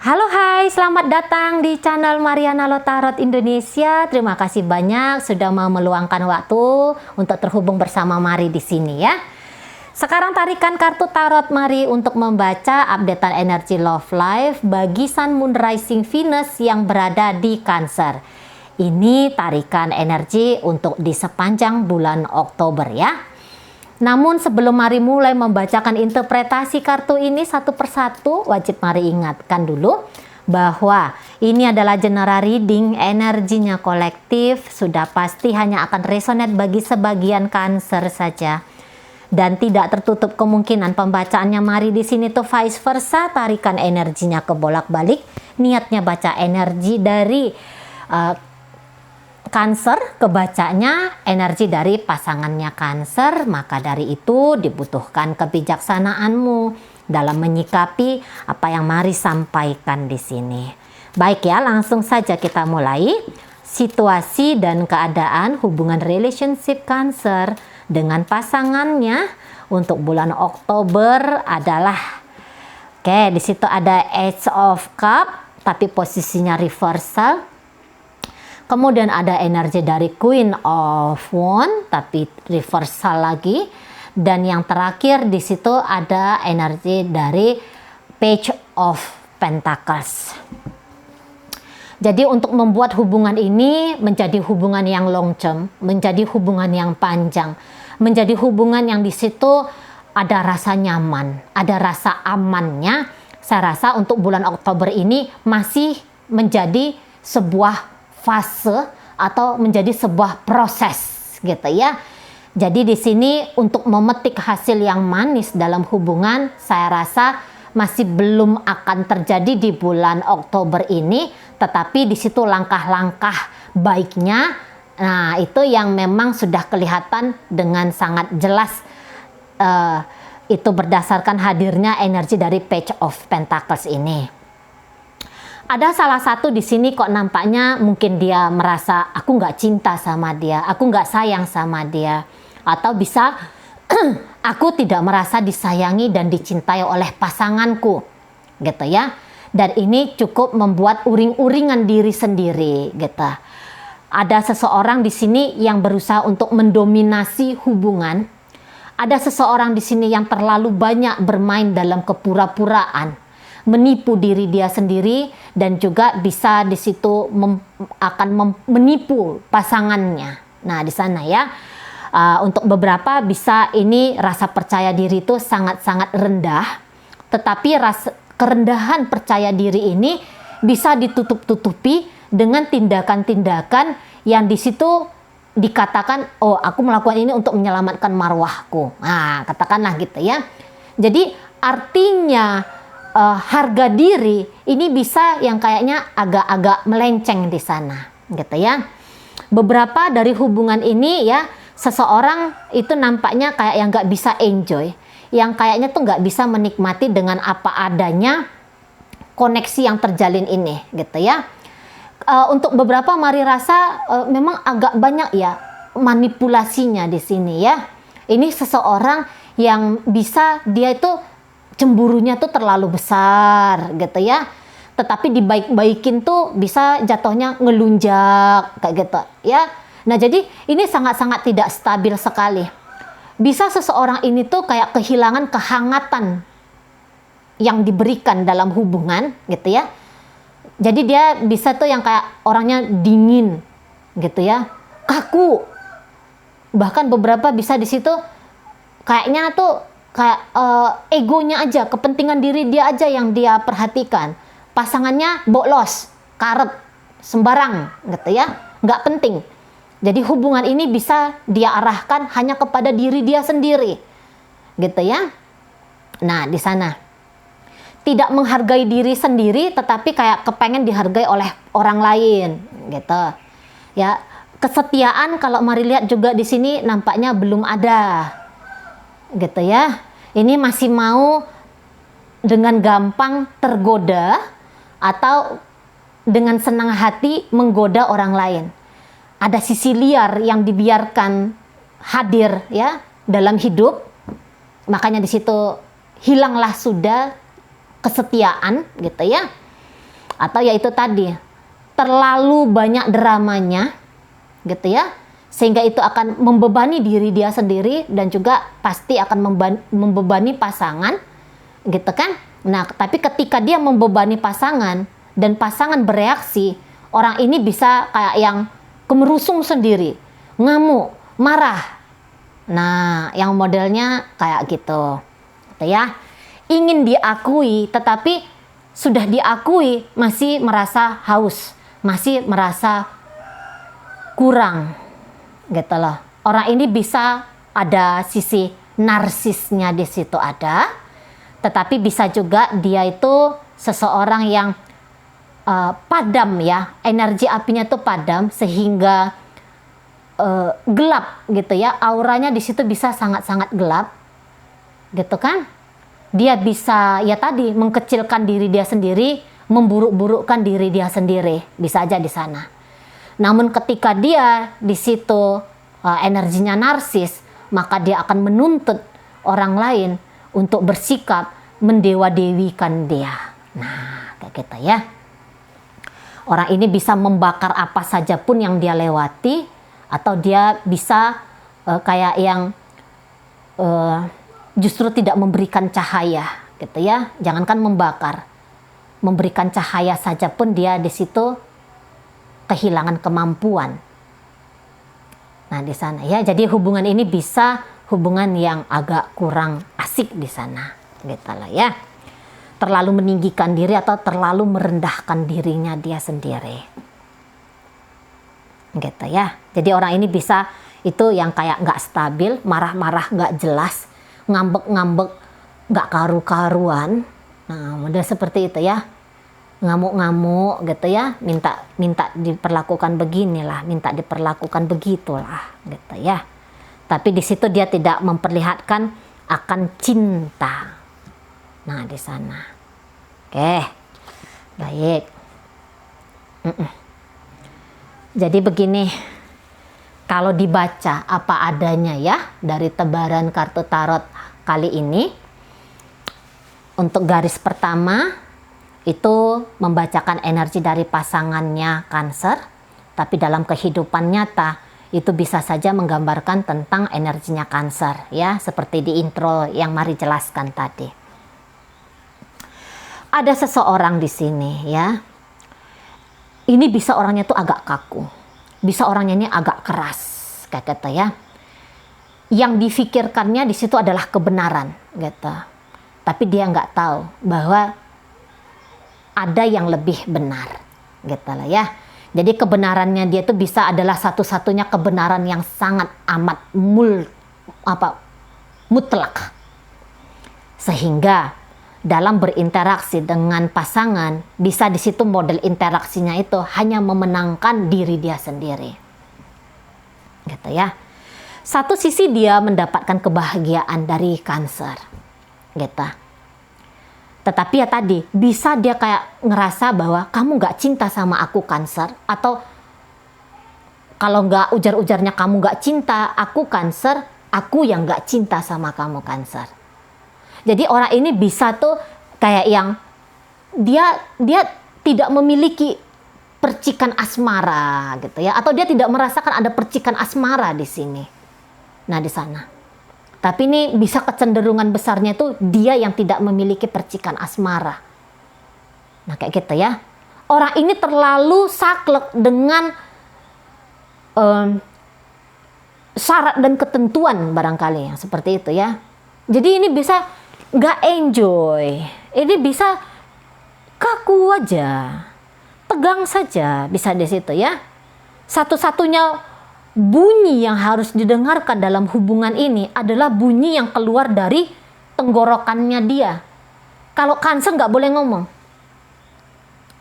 Halo hai, selamat datang di channel Mariana Lotarot Indonesia. Terima kasih banyak sudah mau meluangkan waktu untuk terhubung bersama Mari di sini ya. Sekarang tarikan kartu tarot Mari untuk membaca updatean energi love life bagi Sun Moon Rising Venus yang berada di Cancer. Ini tarikan energi untuk di sepanjang bulan Oktober ya. Namun sebelum Mari mulai membacakan interpretasi kartu ini satu persatu, wajib Mari ingatkan dulu bahwa ini adalah general reading, energinya kolektif, sudah pasti hanya akan resonate bagi sebagian Cancer saja. Dan tidak tertutup kemungkinan pembacaannya Mari di sini tuh vice versa, tarikan energinya ke bolak-balik, niatnya baca energi dari Cancer, kebacanya energi dari pasangannya Cancer, maka dari itu dibutuhkan kebijaksanaanmu dalam menyikapi apa yang Mari sampaikan di sini. Baik ya, langsung saja kita mulai. Situasi dan keadaan hubungan relationship Cancer dengan pasangannya untuk bulan Oktober adalah di situ ada Ace of Cup tapi posisinya reversal. Kemudian ada energi dari Queen of Wands tapi reversal lagi, dan yang terakhir di situ ada energi dari Page of Pentacles. Jadi untuk membuat hubungan ini menjadi hubungan yang long term, menjadi hubungan yang panjang, menjadi hubungan yang di situ ada rasa nyaman, ada rasa amannya. Saya rasa untuk bulan Oktober ini masih menjadi sebuah fase atau menjadi sebuah proses gitu ya. Jadi di sini untuk memetik hasil yang manis dalam hubungan saya rasa masih belum akan terjadi di bulan Oktober ini, tetapi di situ langkah-langkah baiknya itu yang memang sudah kelihatan dengan sangat jelas, itu berdasarkan hadirnya energi dari Page of Pentacles ini. Ada salah satu di sini kok nampaknya mungkin dia merasa aku nggak cinta sama dia, aku nggak sayang sama dia, atau bisa aku tidak merasa disayangi dan dicintai oleh pasanganku, gitu ya. Dan ini cukup membuat uring-uringan diri sendiri, gitu. Ada seseorang di sini yang berusaha untuk mendominasi hubungan. Ada seseorang di sini yang terlalu banyak bermain dalam kepura-puraan, menipu diri dia sendiri, dan juga bisa di situ akan menipu pasangannya. Nah, di sana ya. Untuk beberapa bisa ini rasa percaya diri itu sangat-sangat rendah, tetapi kerendahan percaya diri ini bisa ditutup-tutupi dengan tindakan-tindakan yang di situ dikatakan, oh aku melakukan ini untuk menyelamatkan marwahku. Nah, katakanlah gitu ya. Jadi artinya harga diri ini bisa yang kayaknya agak-agak melenceng di sana, gitu ya. Beberapa dari hubungan ini ya, seseorang itu nampaknya kayak yang nggak bisa enjoy, yang kayaknya tuh nggak bisa menikmati dengan apa adanya koneksi yang terjalin ini, gitu ya. Untuk beberapa Mari rasa memang agak banyak ya manipulasinya di sini ya. Ini seseorang yang bisa dia itu cemburunya tuh terlalu besar gitu ya, tetapi dibaik-baikin tuh bisa jatuhnya ngelunjak kayak gitu ya. Nah jadi ini sangat-sangat tidak stabil sekali. Bisa seseorang ini tuh kayak kehilangan kehangatan yang diberikan dalam hubungan gitu ya. Jadi dia bisa tuh yang kayak orangnya dingin gitu ya, kaku. Bahkan beberapa bisa di situ kayaknya tuh kayak egonya aja, kepentingan diri dia aja yang dia perhatikan. Pasangannya bolos, karet, sembarang gitu ya, nggak penting. Jadi hubungan ini bisa dia arahkan hanya kepada diri dia sendiri, gitu ya. Nah di sana tidak menghargai diri sendiri, tetapi kayak kepengen dihargai oleh orang lain, gitu. Ya, kesetiaan kalau Mari lihat juga di sini nampaknya belum ada, gitu ya. Ini masih mau dengan gampang tergoda atau dengan senang hati menggoda orang lain. Ada sisi liar yang dibiarkan hadir ya dalam hidup, makanya di situ hilanglah sudah kesetiaan gitu ya. Atau yaitu tadi, terlalu banyak dramanya gitu ya, sehingga itu akan membebani diri dia sendiri dan juga pasti akan membebani pasangan gitu kan. Nah, tapi ketika dia membebani pasangan dan pasangan bereaksi, orang ini bisa kayak yang kemerusung sendiri, ngamuk, marah. Nah, yang modelnya kayak gitu ya, ingin diakui tetapi sudah diakui masih merasa haus, masih merasa kurang gitu loh. Orang ini bisa ada sisi narsisnya di situ ada, tetapi bisa juga dia itu seseorang yang padam ya, energi apinya tuh padam sehingga gelap gitu ya, auranya di situ bisa sangat-sangat gelap gitu kan. Dia bisa ya tadi mengkecilkan diri dia sendiri, memburuk-burukkan diri dia sendiri, bisa aja di sana. Namun ketika dia di situ energinya narsis, maka dia akan menuntut orang lain untuk bersikap mendewa-dewikan dia. Nah, kayak gitu ya. Orang ini bisa membakar apa saja pun yang dia lewati, atau dia bisa kayak yang justru tidak memberikan cahaya gitu ya. Jangankan membakar, memberikan cahaya saja pun dia di situ kehilangan kemampuan. Nah, di sana ya. Jadi hubungan ini bisa hubungan yang agak kurang asik di sana. Gitu lah ya. Terlalu meninggikan diri atau terlalu merendahkan dirinya dia sendiri. Gitu ya. Jadi orang ini bisa itu yang kayak nggak stabil, marah-marah nggak jelas, ngambek-ngambek nggak karu-karuan. Nah, model seperti itu ya. Ngamuk-ngamuk gitu ya, minta diperlakukan beginilah, minta diperlakukan begitulah gitu ya. Tapi di situ dia tidak memperlihatkan akan cinta. Nah, di sana. Oke. Baik. Jadi begini, kalau dibaca apa adanya ya dari tebaran kartu tarot kali ini, untuk garis pertama itu membacakan energi dari pasangannya Cancer, tapi dalam kehidupan nyata itu bisa saja menggambarkan tentang energinya Cancer ya, seperti di intro yang Mari jelaskan tadi. Ada seseorang di sini ya, ini bisa orangnya tuh agak kaku, bisa orangnya ini agak keras kayak gitu ya. Yang difikirkannya di situ adalah kebenaran gitu, tapi dia nggak tahu bahwa ada yang lebih benar gitu lah ya. Jadi kebenarannya dia itu bisa adalah satu-satunya kebenaran yang sangat amat mutlak, sehingga dalam berinteraksi dengan pasangan bisa di situ model interaksinya itu hanya memenangkan diri dia sendiri gitu ya. Satu sisi dia mendapatkan kebahagiaan dari Cancer gitu. Tetapi ya tadi, bisa dia kayak ngerasa bahwa kamu gak cinta sama aku Cancer. Atau kalau gak ujar-ujarnya kamu gak cinta aku Cancer, aku yang gak cinta sama kamu Cancer. Jadi orang ini bisa tuh kayak yang dia tidak memiliki percikan asmara gitu ya. Atau dia tidak merasakan ada percikan asmara di sini. Nah, di sana. Tapi ini bisa kecenderungan besarnya itu dia yang tidak memiliki percikan asmara. Nah, kayak gitu ya. Orang ini terlalu saklek dengan syarat dan ketentuan barangkali yang seperti itu ya. Jadi ini bisa nggak enjoy. Ini bisa kaku aja, tegang saja bisa di situ ya. Satu-satunya bunyi yang harus didengarkan dalam hubungan ini adalah bunyi yang keluar dari tenggorokannya dia. Kalau Cancer nggak boleh ngomong.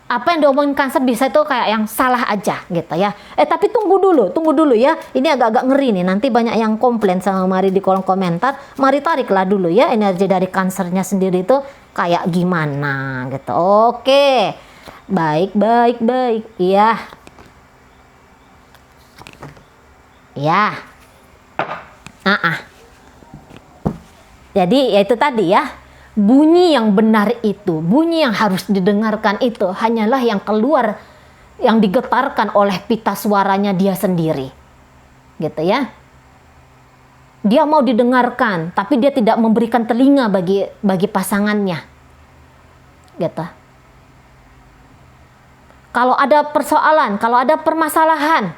Apa yang diomongin Cancer bisa itu kayak yang salah aja gitu ya. Tapi tunggu dulu ya. Ini agak-agak ngeri nih. Nanti banyak yang komplain sama Mari di kolom komentar. Mari tariklah dulu ya energi dari Cancernya sendiri itu kayak gimana gitu. Oke. Baik. Iya. Ya, Jadi ya itu tadi ya, bunyi yang benar itu, bunyi yang harus didengarkan itu hanyalah yang keluar, yang digetarkan oleh pita suaranya dia sendiri. Gitu ya. Dia mau didengarkan, tapi dia tidak memberikan telinga bagi pasangannya. Gitu. Kalau ada persoalan, kalau ada permasalahan,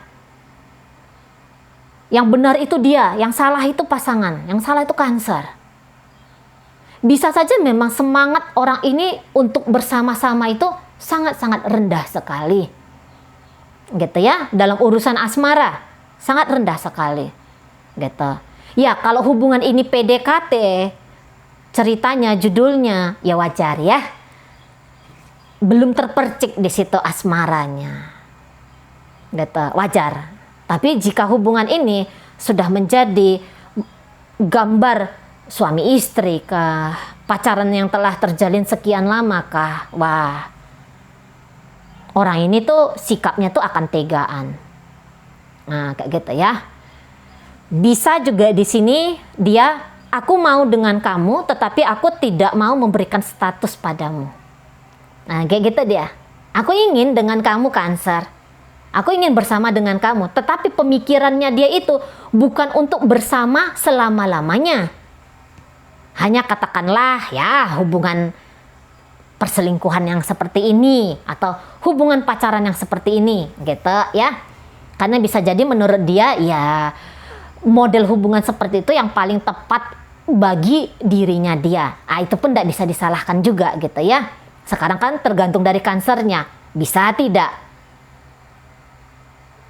yang benar itu dia, yang salah itu pasangan, yang salah itu Cancer. Bisa saja memang semangat orang ini untuk bersama-sama itu sangat-sangat rendah sekali. Gitu ya, dalam urusan asmara, sangat rendah sekali. Gitu. Ya, kalau hubungan ini PDKT, ceritanya, judulnya, ya wajar ya. Belum terpercik di situ asmaranya. Gitu, wajar. Tapi jika hubungan ini sudah menjadi gambar suami istri kah, pacaran yang telah terjalin sekian lama kah, wah, orang ini tuh sikapnya tuh akan tegaan. Nah, kayak gitu ya. Bisa juga di sini dia, aku mau dengan kamu, tetapi aku tidak mau memberikan status padamu. Nah, kayak gitu dia. Aku ingin dengan kamu Cancer. Aku ingin bersama dengan kamu. Tetapi pemikirannya dia itu bukan untuk bersama selama-lamanya. Hanya katakanlah ya hubungan perselingkuhan yang seperti ini. Atau hubungan pacaran yang seperti ini. Gitu ya. Karena bisa jadi menurut dia ya model hubungan seperti itu yang paling tepat bagi dirinya dia. Ah, itu pun tidak bisa disalahkan juga gitu ya. Sekarang kan tergantung dari Cancernya. Bisa tidak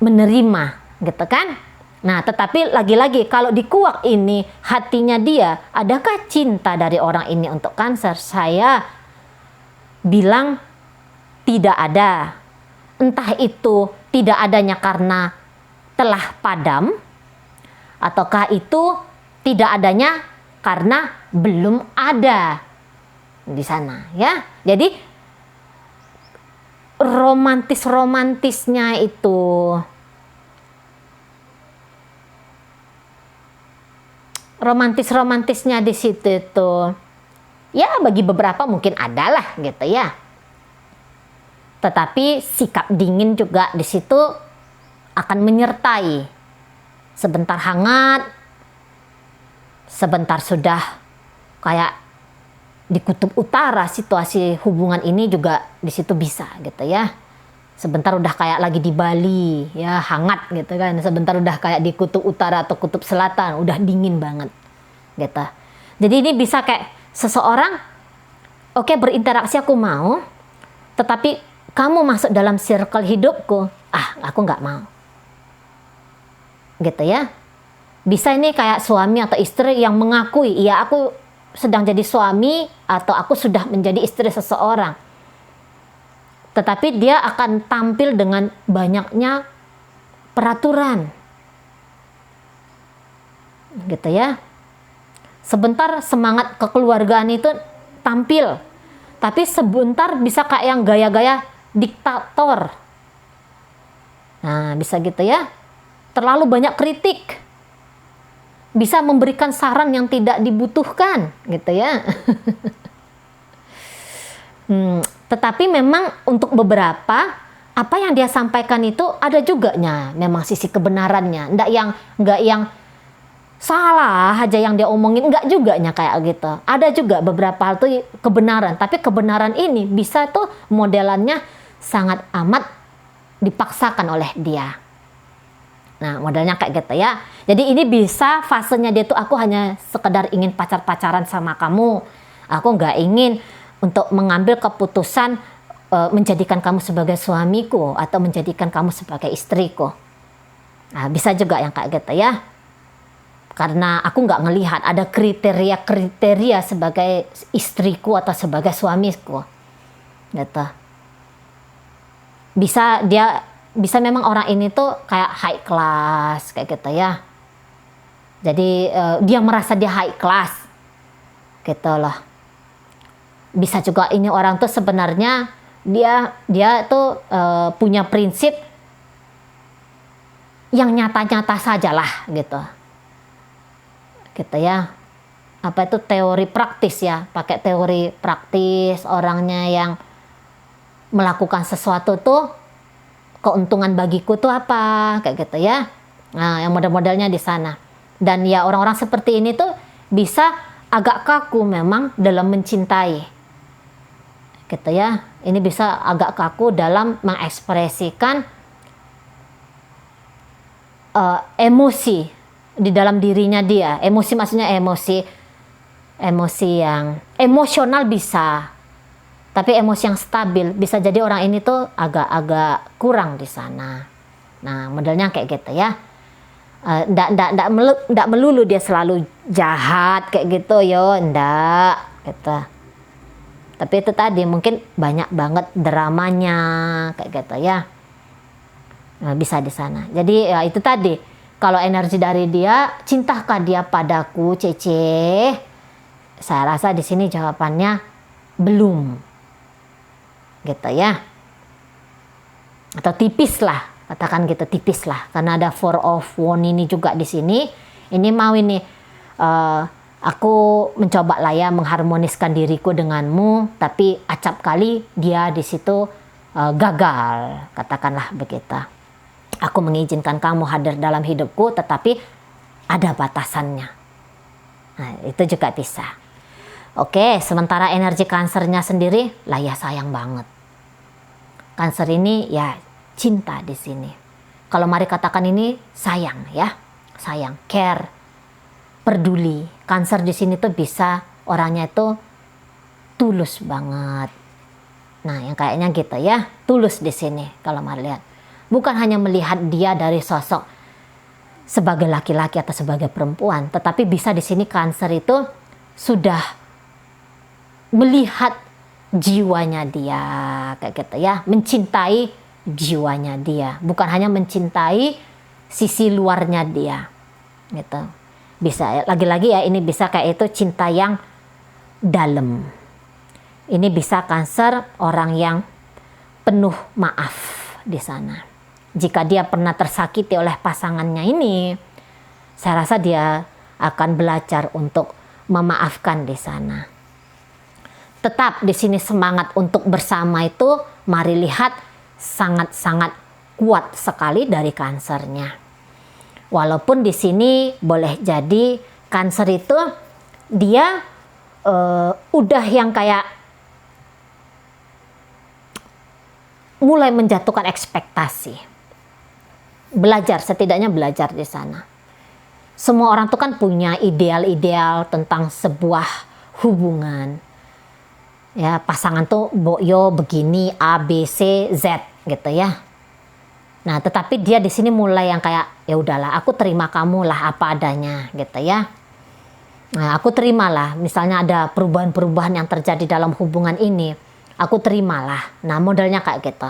menerima gitu kan. Nah, tetapi lagi-lagi kalau di kuak ini hatinya dia, adakah cinta dari orang ini untuk Cancer? Saya bilang tidak ada. Entah itu tidak adanya karena telah padam, ataukah itu tidak adanya karena belum ada di sana ya. Jadi romantisnya itu romantisnya di situ itu ya bagi beberapa mungkin adalah gitu ya, tetapi sikap dingin juga di situ akan menyertai. Sebentar hangat, sebentar sudah kayak di kutub utara, situasi hubungan ini juga di situ bisa gitu ya. Sebentar udah kayak lagi di Bali ya, hangat gitu kan. Sebentar udah kayak di kutub utara atau kutub selatan, udah dingin banget gitu. Jadi ini bisa kayak seseorang oke, berinteraksi aku mau, tetapi kamu masuk dalam circle hidupku, aku nggak mau gitu ya. Bisa ini kayak suami atau istri yang mengakui, iya aku sedang jadi suami atau aku sudah menjadi istri seseorang, tetapi dia akan tampil dengan banyaknya peraturan gitu ya. Sebentar semangat kekeluargaan itu tampil, tapi sebentar bisa kayak yang gaya-gaya diktator. Nah, bisa gitu ya. Terlalu banyak kritik, bisa memberikan saran yang tidak dibutuhkan gitu ya. Tetapi memang untuk beberapa apa yang dia sampaikan itu ada juga memang sisi kebenarannya, enggak yang salah aja yang dia omongin, enggak juga kayak gitu. Ada juga beberapa hal tuh kebenaran, tapi kebenaran ini bisa tuh modelannya sangat amat dipaksakan oleh dia. Nah, modelnya kayak gitu ya. Jadi ini bisa fasenya dia tuh aku hanya sekedar ingin pacaran sama kamu. Aku nggak ingin untuk mengambil keputusan menjadikan kamu sebagai suamiku atau menjadikan kamu sebagai istriku. Nah, bisa juga yang kayak gitu ya. Karena aku nggak ngelihat ada kriteria sebagai istriku atau sebagai suamiku. Gitu. Bisa memang orang ini tuh kayak high class kayak gitu ya. Jadi dia merasa dia high class gitu loh. Bisa juga ini orang tuh sebenarnya dia tuh punya prinsip yang nyata-nyata sajalah gitu. Gitu ya. apa itu teori praktis ya, pakai teori praktis, orangnya yang melakukan sesuatu tuh keuntungan bagiku tuh apa, kayak gitu ya. Nah, yang model-modelnya di sana. Dan ya orang-orang seperti ini tuh bisa agak kaku memang dalam mencintai, gitu ya. Ini bisa agak kaku dalam mengekspresikan emosi di dalam dirinya dia. Emosi maksudnya emosi yang emosional bisa, tapi emosi yang stabil bisa jadi orang ini tuh agak-agak kurang di sana. Nah, modelnya kayak gitu ya. Ndak melulu dia selalu jahat kayak gitu yo, ndak gitu. Tapi itu tadi mungkin banyak banget dramanya kayak gitu ya. Nah, bisa di sana. Jadi ya itu tadi, kalau energi dari dia, cintakah dia padaku, Cece? Saya rasa di sini jawabannya belum, gitu ya. Atau tipis lah, katakan gitu, tipis lah. Karena ada Four of Wands ini juga di sini. Ini mau ini, aku mencoba lah ya mengharmoniskan diriku denganmu, tapi acap kali dia di situ gagal, katakanlah begitu. Aku mengizinkan kamu hadir dalam hidupku, tetapi ada batasannya. Nah, itu juga bisa. Oke, sementara energi Cancernya sendiri, lah ya sayang banget. Cancer ini ya cinta di sini. Kalau mari katakan ini sayang ya, sayang, care, peduli. Cancer di sini tuh bisa orangnya itu tulus banget. Nah, yang kayaknya gitu ya, tulus di sini kalau mari lihat. Bukan hanya melihat dia dari sosok sebagai laki-laki atau sebagai perempuan, tetapi bisa di sini Cancer itu sudah melihat jiwanya dia, kayak gitu ya, mencintai jiwanya dia, bukan hanya mencintai sisi luarnya dia, gitu. Bisa lagi-lagi ya, ini bisa kayak itu cinta yang dalam. Ini bisa Cancer orang yang penuh maaf di sana. Jika dia pernah tersakiti oleh pasangannya ini, saya rasa dia akan belajar untuk memaafkan di sana. Tetap di sini semangat untuk bersama itu, mari lihat sangat-sangat kuat sekali dari Cancernya. Walaupun di sini boleh jadi Cancer itu dia udah yang kayak mulai menjatuhkan ekspektasi. Belajar, setidaknya belajar di sana. Semua orang tuh kan punya ideal-ideal tentang sebuah hubungan. Ya, pasangan tuh boyo begini A, B, C, Z gitu ya. Nah, tetapi dia di sini mulai yang kayak ya udahlah, aku terima kamu lah apa adanya gitu ya. Nah, aku terimalah misalnya ada perubahan-perubahan yang terjadi dalam hubungan ini, aku terimalah. Nah, modelnya kayak gitu.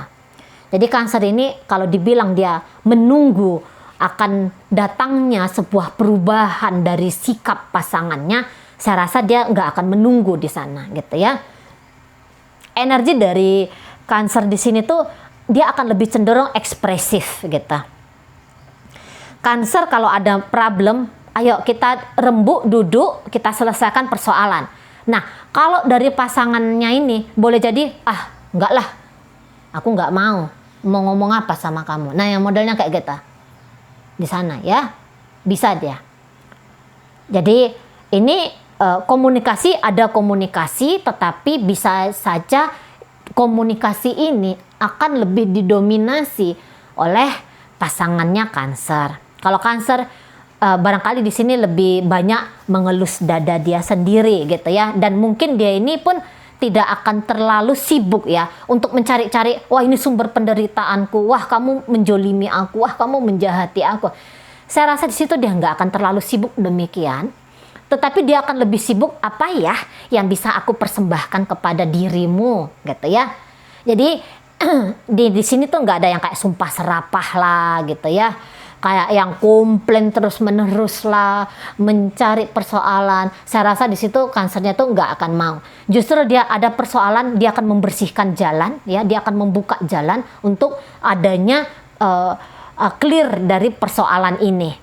Jadi Cancer ini kalau dibilang dia menunggu akan datangnya sebuah perubahan dari sikap pasangannya, saya rasa dia nggak akan menunggu di sana gitu ya. Energi dari Cancer di sini tuh dia akan lebih cenderung ekspresif gitu. Cancer kalau ada problem, ayo kita rembuk, duduk, kita selesaikan persoalan. Nah, kalau dari pasangannya ini boleh jadi, enggak lah, aku nggak mau ngomong apa sama kamu. Nah, yang modelnya kayak gitu di sana ya, bisa dia. Jadi ini komunikasi, ada komunikasi, tetapi bisa saja komunikasi ini akan lebih didominasi oleh pasangannya Cancer. Kalau Cancer barangkali di sini lebih banyak mengelus dada dia sendiri gitu ya, dan mungkin dia ini pun tidak akan terlalu sibuk ya untuk mencari-cari, wah ini sumber penderitaanku, wah kamu menjolimi aku, wah kamu menjahati aku. Saya rasa di situ dia nggak akan terlalu sibuk demikian, tetapi dia akan lebih sibuk apa ya yang bisa aku persembahkan kepada dirimu gitu ya. Jadi di sini tuh nggak ada yang kayak sumpah serapah lah gitu ya, kayak yang komplain terus menerus lah, mencari persoalan. Saya rasa di situ Cancernya tuh nggak akan mau. Justru dia ada persoalan, dia akan membersihkan jalan, ya, dia akan membuka jalan untuk adanya clear dari persoalan ini.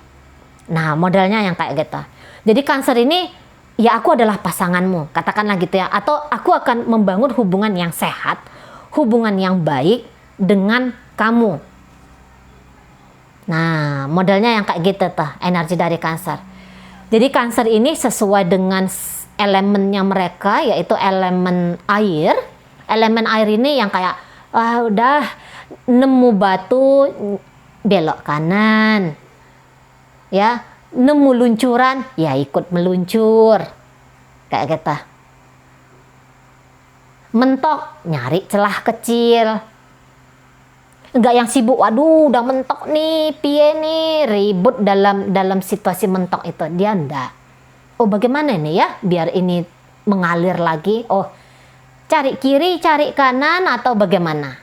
Nah, modelnya yang kayak gitu. Jadi Cancer ini ya aku adalah pasanganmu, katakanlah gitu ya, atau aku akan membangun hubungan yang sehat, hubungan yang baik dengan kamu. Nah, modelnya yang kayak gitu tuh, energi dari Cancer. Jadi Cancer ini sesuai dengan elemennya mereka, yaitu elemen air. Elemen air ini yang kayak, udah nemu batu, belok kanan. Ya, nemu luncuran, ya ikut meluncur. Kayak gitu. Mentok, nyari celah kecil. Enggak yang sibuk, waduh udah mentok nih, piye nih, ribut dalam situasi mentok itu. Dia enggak. Oh bagaimana nih ya, biar ini mengalir lagi. Oh, cari kiri, cari kanan, atau bagaimana?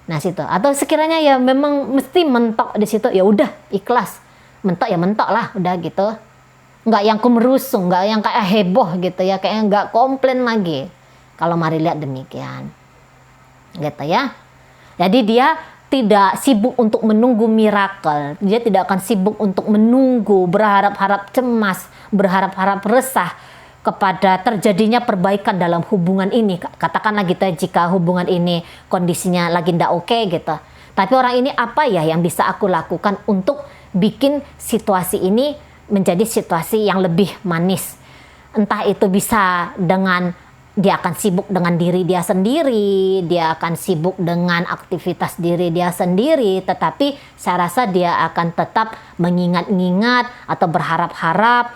Nah situ. Atau sekiranya ya memang mesti mentok di situ, ya udah ikhlas. Mentok ya mentok lah, udah gitu. Enggak yang kemerusung, enggak yang kayak heboh gitu ya, kayak enggak komplain lagi. Kalau mari lihat demikian. Gitu ya. Jadi dia tidak sibuk untuk menunggu miracle. Dia tidak akan sibuk untuk menunggu, berharap-harap cemas, berharap-harap resah kepada terjadinya perbaikan dalam hubungan ini. Katakanlah gitu, jika hubungan ini kondisinya lagi ndak oke gitu. Tapi orang ini apa ya yang bisa aku lakukan untuk bikin situasi ini menjadi situasi yang lebih manis. Entah itu bisa dengan dia akan sibuk dengan diri dia sendiri, dia akan sibuk dengan aktivitas diri dia sendiri, tetapi saya rasa dia akan tetap mengingat-ingat atau berharap-harap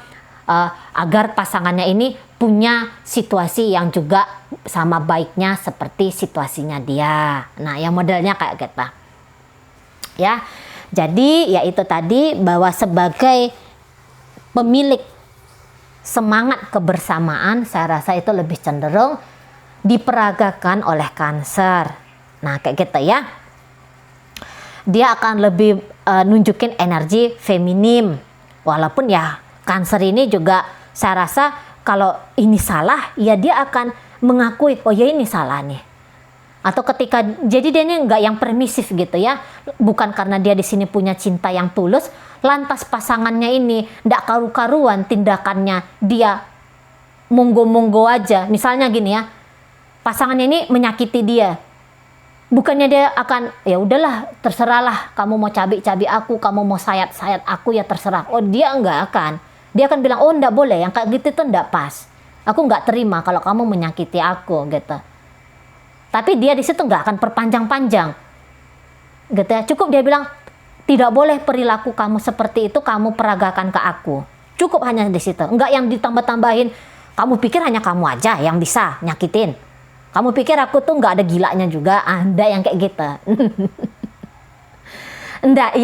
agar pasangannya ini punya situasi yang juga sama baiknya seperti situasinya dia. Nah, yang modelnya kayak gitu. Ya. Jadi, ya itu tadi, bahwa sebagai pemilik semangat kebersamaan, saya rasa itu lebih cenderung diperagakan oleh Cancer. Nah, kayak gitu ya. Dia akan lebih nunjukin energi feminim. Walaupun ya Cancer ini juga saya rasa kalau ini salah, ya dia akan mengakui, oh ya ini salah nih. Atau ketika, jadi dia ini nggak yang permisif gitu ya. Bukan karena dia di sini punya cinta yang tulus, lantas pasangannya ini ndak karu-karuan tindakannya, dia monggo-monggo aja. Misalnya gini ya, pasangannya ini menyakiti dia, bukannya dia akan ya udahlah terserahlah, kamu mau cabik-cabik aku, kamu mau sayat-sayat aku, ya terserah. Oh dia nggak akan, dia akan bilang oh ndak boleh, yang kayak gitu tuh ndak pas, aku nggak terima kalau kamu menyakiti aku gitu. Tapi dia di situ nggak akan perpanjang-panjang gitu ya. Cukup dia bilang tidak boleh perilaku kamu seperti itu, kamu peragakan ke aku. Cukup hanya di situ. Enggak yang ditambah-tambahin. Kamu pikir hanya kamu aja yang bisa nyakitin. Kamu pikir aku tuh nggak ada gilanya juga. Enggak yang kayak gitu. Enggak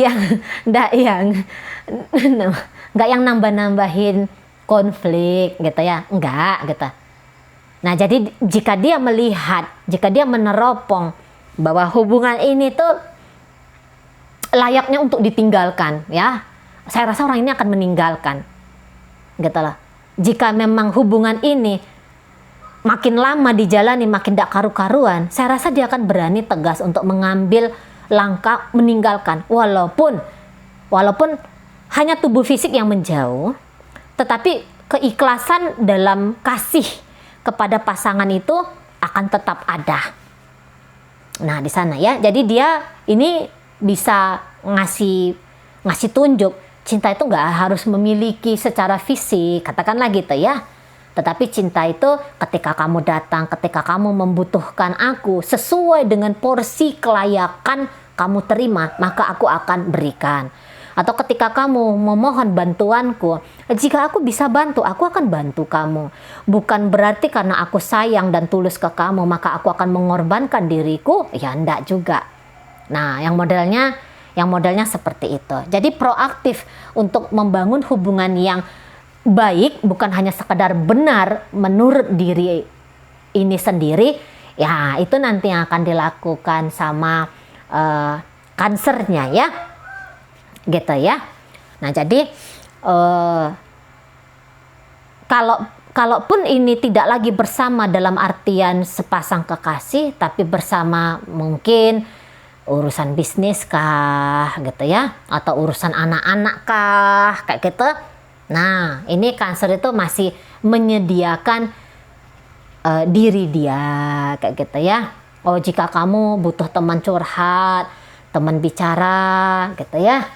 yang nambah-nambahin konflik gitu ya. Enggak gitu. Nah, jadi jika dia melihat, jika dia meneropong bahwa hubungan ini tuh layaknya untuk ditinggalkan, ya, saya rasa orang ini akan meninggalkan, gitu loh. Jika memang hubungan ini makin lama dijalani, makin tidak karu-karuan, saya rasa dia akan berani tegas untuk mengambil langkah meninggalkan, walaupun hanya tubuh fisik yang menjauh, tetapi keikhlasan dalam kasih kepada pasangan itu akan tetap ada. Nah, di sana ya. Jadi dia ini bisa ngasih tunjuk, cinta itu nggak harus memiliki secara fisik, katakanlah gitu ya. Tetapi cinta itu ketika kamu datang, ketika kamu membutuhkan aku sesuai dengan porsi kelayakan kamu terima, maka aku akan berikan. Atau ketika kamu memohon bantuanku, jika aku bisa bantu, aku akan bantu kamu. Bukan berarti karena aku sayang dan tulus ke kamu, maka aku akan mengorbankan diriku, ya enggak juga. Nah, yang modelnya seperti itu. Jadi proaktif untuk membangun hubungan yang baik, bukan hanya sekedar benar menurut diri ini sendiri, ya itu nanti yang akan dilakukan sama Cancernya ya. Gitu ya. Nah, jadi kalaupun ini tidak lagi bersama dalam artian sepasang kekasih, tapi bersama mungkin urusan bisnis kah gitu ya, atau urusan anak-anak kah kayak gitu, Nah, ini Cancer itu masih menyediakan diri dia kayak gitu ya. Oh, jika kamu butuh teman curhat, teman bicara gitu ya,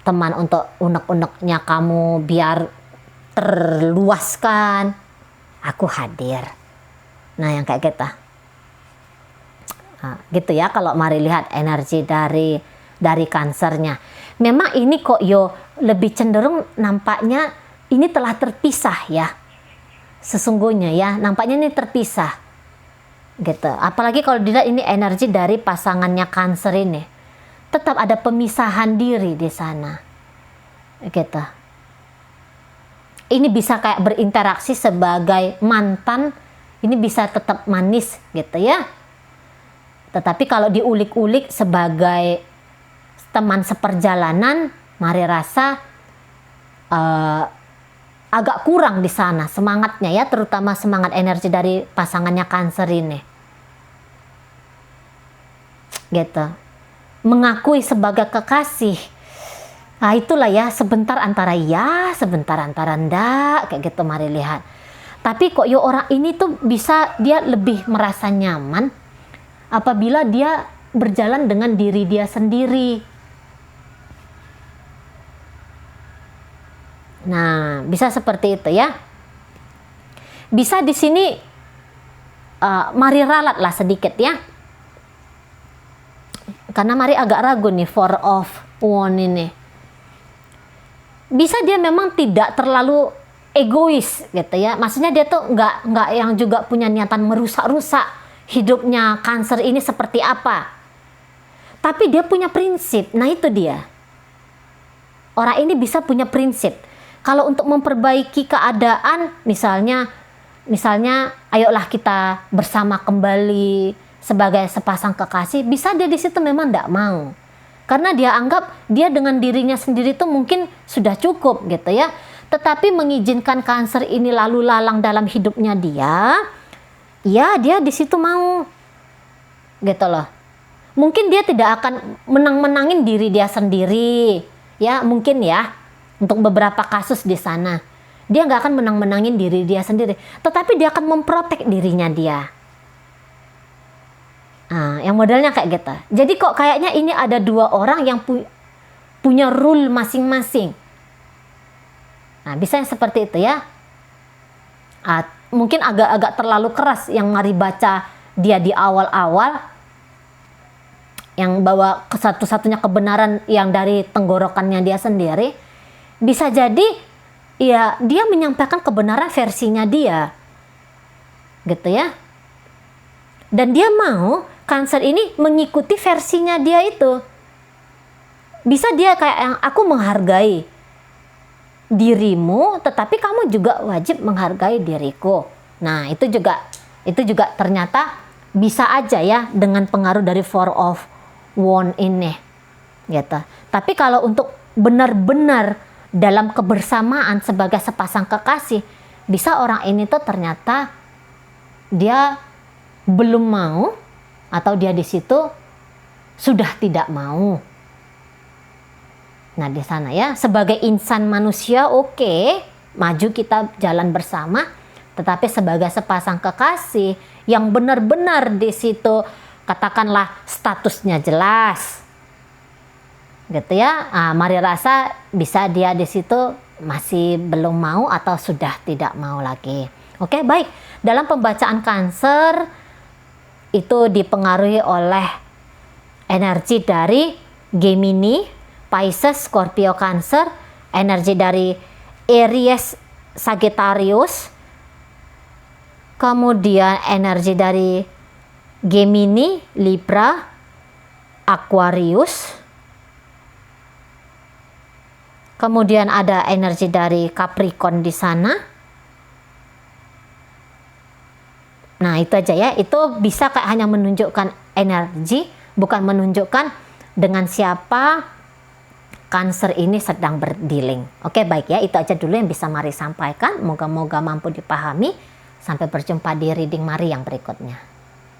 teman untuk unek-uneknya kamu biar terluaskan, aku hadir. Nah, yang kayak gitu. Nah, gitu ya kalau mari lihat energi dari Cancernya. Memang ini kok yo lebih cenderung nampaknya ini telah terpisah ya. Sesungguhnya ya, nampaknya ini terpisah. Gitu. Apalagi kalau dilihat ini energi dari pasangannya Cancer ini. Tetap ada pemisahan diri di sana. Gitu. Ini bisa kayak berinteraksi sebagai mantan, ini bisa tetap manis gitu ya. Tetapi kalau diulik-ulik sebagai teman seperjalanan, mari rasa agak kurang di sana semangatnya ya, terutama semangat energi dari pasangannya Cancer ini. Gitu. Mengakui sebagai kekasih. Nah, itulah ya, sebentar antara ya, sebentar antara ndak, kayak gitu mari lihat. Tapi kok yo orang ini tuh bisa dia lebih merasa nyaman apabila dia berjalan dengan diri dia sendiri. Nah, bisa seperti itu ya. Bisa di sini mari ralat lah sedikit ya. Karena mari agak ragu nih 4 of Wands ini. Bisa dia memang tidak terlalu egois gitu ya. Maksudnya dia tuh nggak yang juga punya niatan merusak-rusak hidupnya Cancer ini seperti apa. Tapi dia punya prinsip. Nah, itu dia. Orang ini bisa punya prinsip. Kalau untuk memperbaiki keadaan, misalnya ayolah kita bersama kembali sebagai sepasang kekasih, bisa dia di situ memang tidak mau. Karena dia anggap dia dengan dirinya sendiri itu mungkin sudah cukup gitu ya. Tetapi mengizinkan Cancer ini lalu lalang dalam hidupnya dia, ya dia di situ mau. Gitu loh. Mungkin dia tidak akan menang-menangin diri dia sendiri. Ya, mungkin ya. Untuk beberapa kasus di sana, dia nggak akan menang-menangin diri dia sendiri, tetapi dia akan memprotek dirinya dia. Nah, yang modelnya kayak gitu. Jadi kok kayaknya ini ada 2 orang yang punya rule masing-masing. Nah, bisa yang seperti itu ya. Mungkin agak-agak terlalu keras yang mari baca dia di awal-awal, yang bawa ke satu-satunya kebenaran yang dari tenggorokannya dia sendiri. Bisa jadi ya dia menyampaikan kebenaran versinya dia. Gitu ya. Dan dia mau Cancer ini mengikuti versinya dia itu. Bisa dia kayak yang aku menghargai dirimu, tetapi kamu juga wajib menghargai diriku. Nah, itu juga ternyata bisa aja ya dengan pengaruh dari 4 of Wands ini. Gitu. Tapi kalau untuk benar-benar dalam kebersamaan sebagai sepasang kekasih, bisa orang ini tuh ternyata dia belum mau atau dia di situ sudah tidak mau. Nah, di sana ya, sebagai insan manusia oke, maju kita jalan bersama, tetapi sebagai sepasang kekasih yang benar-benar di situ katakanlah statusnya jelas. Gitu ya. Mari rasa bisa dia di situ masih belum mau atau sudah tidak mau lagi. Oke, baik. Dalam pembacaan Cancer itu dipengaruhi oleh energi dari Gemini, Pisces, Scorpio, Cancer, energi dari Aries, Sagittarius, kemudian energi dari Gemini, Libra, Aquarius. Kemudian ada energi dari Capricorn di sana. Nah, itu aja ya. Itu bisa kayak hanya menunjukkan energi, bukan menunjukkan dengan siapa Cancer ini sedang berdealing. Oke, baik ya. Itu aja dulu yang bisa Mari sampaikan. Moga-moga mampu dipahami. Sampai berjumpa di reading Mari yang berikutnya.